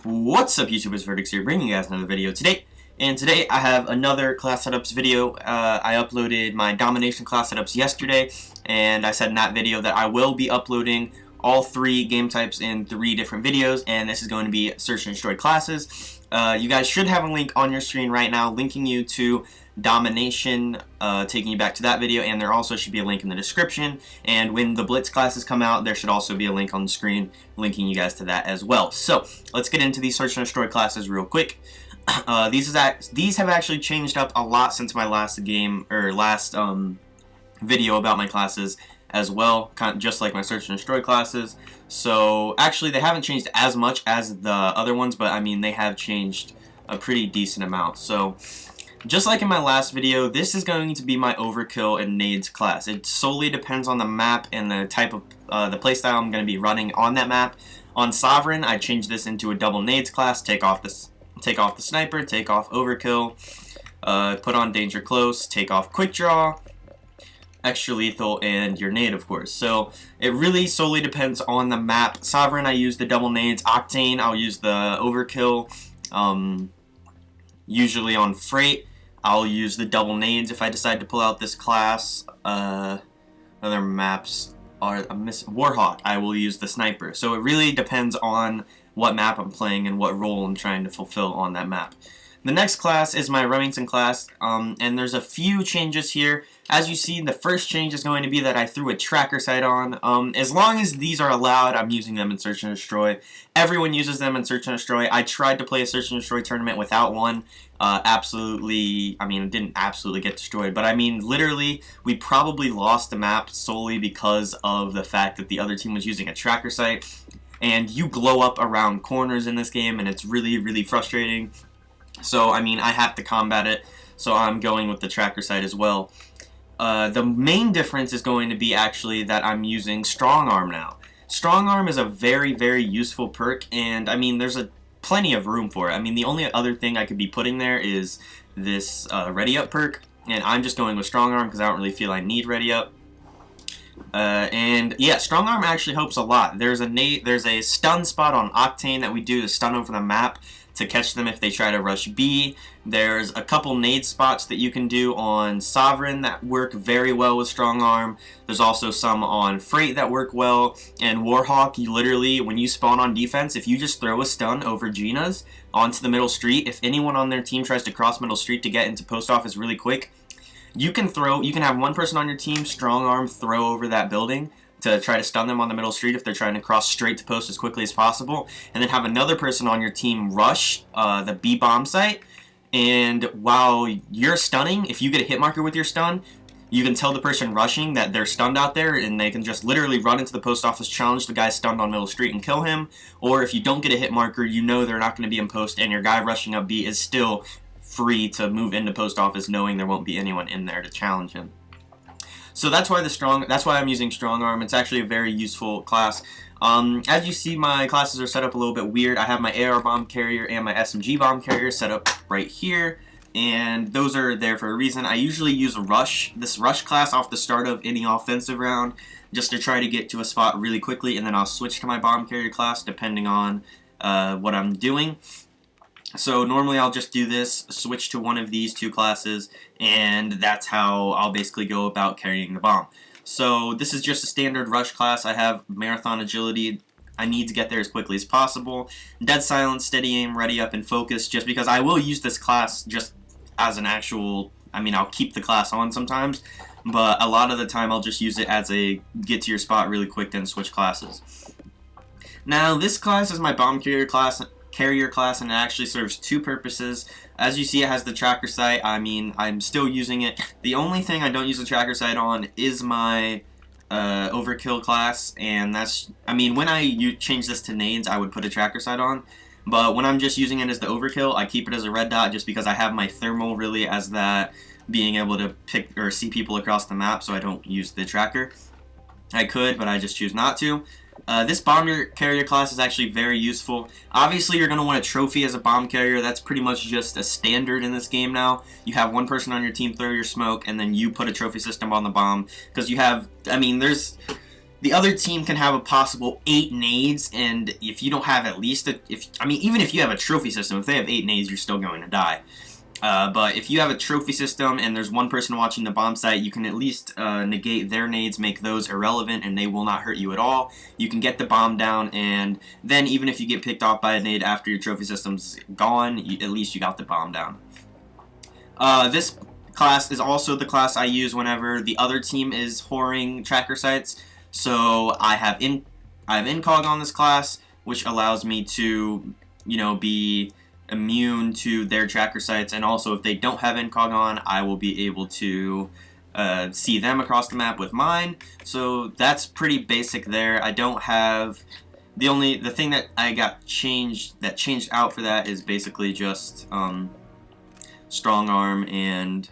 What's up, YouTubers? Vertex here, bringing you guys another video today. And today I have another class setups video. I uploaded my domination class setups yesterday, and I said in that video that I will be uploading all three game types in 3 different videos, and this is going to be search and destroy classes. You guys should have a link on your screen right now linking you to domination, taking you back to that video, and there also should be a link in the description. And when the blitz classes come out, there should also be a link on the screen linking you guys to that as well. So let's get into these search and destroy classes real quick. These have actually changed up a lot since my last video about my classes as well, kind of just like my search and destroy classes. So actually they haven't changed as much as the other ones, but I mean they have changed a pretty decent amount. So just like in my last video, this is going to be my overkill and nades class. It solely depends on the map and the type of the playstyle I'm going to be running on that map. On Sovereign, I changed this into a double nades class. Take off the sniper, take off overkill, put on danger close, take off quick draw, extra lethal, and your nade, of course. So it really solely depends on the map. Sovereign, I use the double nades. Octane, I'll use the overkill. Usually on Freight, I'll use the double nades if I decide to pull out this class. Other maps are Warhawk. I will use the sniper. So it really depends on what map I'm playing and what role I'm trying to fulfill on that map. The next class is my Remington class, and there's a few changes here. As you see, the first change is going to be that I threw a tracker sight on. As long as these are allowed, I'm using them in Search and Destroy. Everyone uses them in Search and Destroy. I tried to play a Search and Destroy tournament without one. It didn't absolutely get destroyed, but I mean, literally, we probably lost the map solely because of the fact that the other team was using a tracker sight. And you glow up around corners in this game, and it's really, really frustrating. So, I mean, I have to combat it, so I'm going with the tracker sight as well. The main difference is going to be actually that I'm using Strong Arm now. Strong Arm is a very, very useful perk, and I mean, there's plenty of room for it. I mean, the only other thing I could be putting there is this Ready Up perk, and I'm just going with Strong Arm because I don't really feel I need Ready Up. And yeah, Strong Arm actually helps a lot. There's a stun spot on Octane that we do to stun over the map to catch them if they try to rush B. There's a couple nade spots that you can do on Sovereign that work very well with Strong Arm. There's also some on Freight that work well. And Warhawk, you literally, when you spawn on defense, if you just throw a stun over Gina's onto the middle street, if anyone on their team tries to cross middle street to get into post office really quick, you can have one person on your team Strong Arm throw over that building to try to stun them on the middle street if they're trying to cross straight to post as quickly as possible, and then have another person on your team rush the B bomb site, and while you're stunning, if you get a hit marker with your stun, you can tell the person rushing that they're stunned out there, and they can just literally run into the post office, challenge the guy stunned on middle street and kill him. Or if you don't get a hit marker, you know they're not going to be in post, and your guy rushing up B is still free to move into post office knowing there won't be anyone in there to challenge him. So that's why I'm using Strong Arm. It's actually a very useful class. As you see, my classes are set up a little bit weird. I have my AR bomb carrier and my SMG bomb carrier set up right here, and those are there for a reason. I usually use this rush class off the start of any offensive round just to try to get to a spot really quickly, and then I'll switch to my bomb carrier class depending on what I'm doing. So normally I'll just do this, switch to one of these 2 classes, and that's how I'll basically go about carrying the bomb. So this is just a standard rush class. I have marathon agility. I need to get there as quickly as possible. Dead silence, steady aim, ready up, and focus, just because I will use this class just as an actual, I'll keep the class on sometimes, but a lot of the time I'll just use it as a get to your spot really quick, then switch classes. Now this class is my bomb carrier class, and it actually serves 2 purposes. As you see, it has the tracker sight. I'm still using it. The only thing I don't use the tracker sight on is my overkill class, and that's, when I change this to nades, I would put a tracker sight on, but when I'm just using it as the overkill, I keep it as a red dot just because I have my thermal really as that being able to pick or see people across the map, so I don't use the tracker. I could, but I just choose not to. This bomb carrier class is actually very useful. Obviously, you're going to want a trophy as a bomb carrier. That's pretty much just a standard in this game now. You have one person on your team throw your smoke, and then you put a trophy system on the bomb. Because you have, the other team can have a possible 8 nades, and if you don't have at least even if you have a trophy system, if they have 8 nades, you're still going to die. But if you have a trophy system and there's one person watching the bomb site, you can at least negate their nades, make those irrelevant, and they will not hurt you at all. You can get the bomb down, and then even if you get picked off by a nade after your trophy system's gone, at least you got the bomb down. This class is also the class I use whenever the other team is whoring tracker sites. So I have incog on this class, which allows me to, be immune to their tracker sites, and also if they don't have incog on, I will be able to see them across the map with mine. So that's pretty basic there. I don't have the thing that I got changed out for that is basically just strong arm and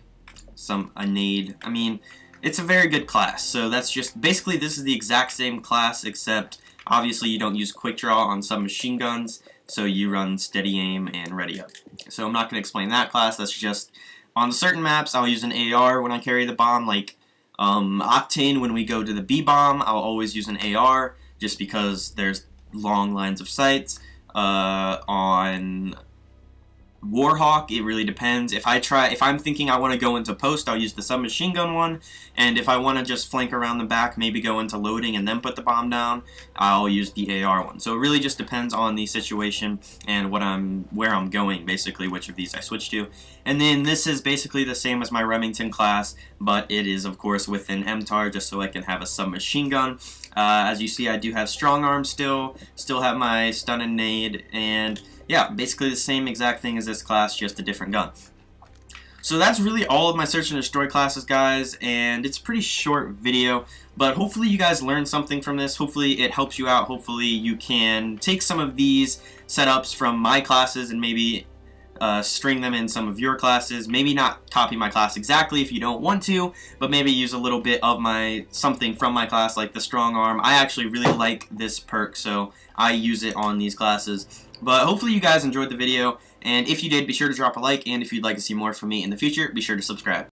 a nade. I mean, it's a very good class. So that's just basically, this is the exact same class, except obviously you don't use quick draw on submachine guns, so you run steady aim and ready up. So I'm not going to explain that class. That's just on certain maps I'll use an AR when I carry the bomb, like Octane. When we go to the B bomb, I'll always use an AR just because there's long lines of sights. On Warhawk, it really depends. If I'm thinking I want to go into post, I'll use the submachine gun one, and if I want to just flank around the back, maybe go into loading and then put the bomb down, I'll use the AR one. So it really just depends on the situation and where I'm going, basically, which of these I switch to. And then this is basically the same as my Remington class, but it is of course with an MTAR, just so I can have a submachine gun. As you see, I do have strong arm still have my stun and nade, and yeah, basically the same exact thing as this class, just a different gun. So that's really all of my search and destroy classes, guys, and it's a pretty short video, but hopefully you guys learned something from this. Hopefully it helps you out. Hopefully you can take some of these setups from my classes and maybe string them in some of your classes. Maybe not copy my class exactly if you don't want to, but maybe use a little bit of something from my class, like the strong arm. I actually really like this perk, so I use it on these classes. But hopefully you guys enjoyed the video, and if you did, be sure to drop a like, and if you'd like to see more from me in the future, be sure to subscribe.